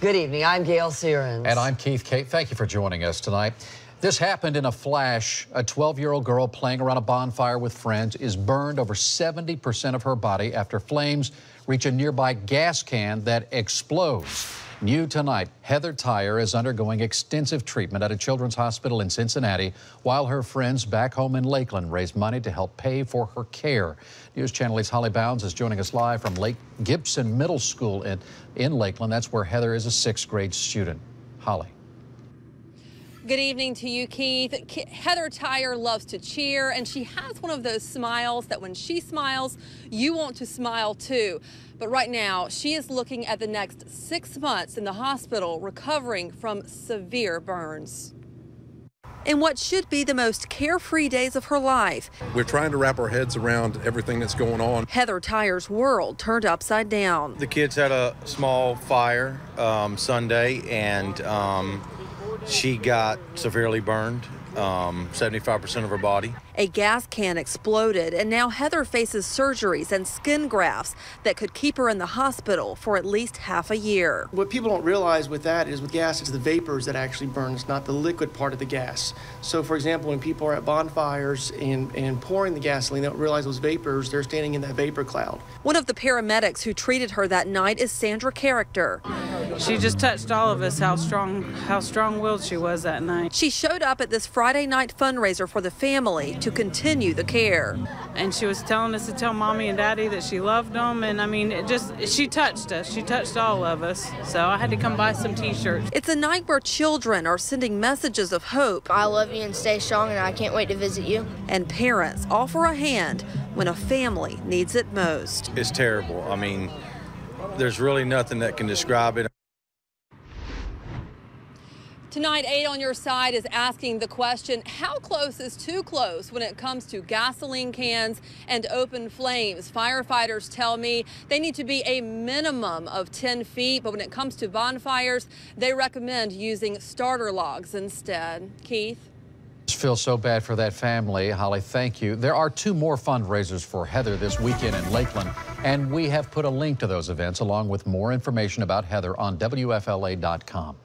Good evening. I'm Gail Searins. And I'm Keith Kate. Thank you for joining us tonight. This happened in a flash. A 12-year-old girl playing around a bonfire with friends is burned over 70% of her body after flames reach a nearby gas can that explodes. New tonight, Heather Tyre is undergoing extensive treatment at a children's hospital in Cincinnati while her friends back home in Lakeland raise money to help pay for her care. News Channel 8's Holly Bounds is joining us live from Lake Gibson Middle School in Lakeland. That's where Heather is a 6th grade student. Holly. Good evening to you, Keith. Heather Tyre loves to cheer, and she has one of those smiles that when she smiles, you want to smile too. But right now, she is looking at the next 6 months in the hospital recovering from severe burns. In what should be the most carefree days of her life, we're trying to wrap our heads around everything that's going on. Heather Tyre's world turned upside down. The kids had a small fire Sunday, and she got severely burned, 75% of her body. A gas can exploded, and now Heather faces surgeries and skin grafts that could keep her in the hospital for at least half a year. What people don't realize with that is with gas, it's the vapors that actually burn. It's not the liquid part of the gas. So, for example, when people are at bonfires and pouring the gasoline, they don't realize those vapors, they're standing in that vapor cloud. One of the paramedics who treated her that night is Sandra Character. She just touched all of us how strong-willed she was that night. She showed up at this Friday night fundraiser for the family to continue the care. And she was telling us to tell Mommy and Daddy that she loved them, and I mean, she touched us. She touched all of us. So I had to come buy some t-shirts. It's a night where children are sending messages of hope. I love you and stay strong, and I can't wait to visit you. And parents offer a hand when a family needs it most. It's terrible. I mean, there's really nothing that can describe it. Tonight, 8 on Your Side is asking the question, how close is too close when it comes to gasoline cans and open flames? Firefighters tell me they need to be a minimum of 10 feet, but when it comes to bonfires, they recommend using starter logs instead. Keith? I feel so bad for that family. Holly, thank you. There are 2 more fundraisers for Heather this weekend in Lakeland, and we have put a link to those events along with more information about Heather on WFLA.com.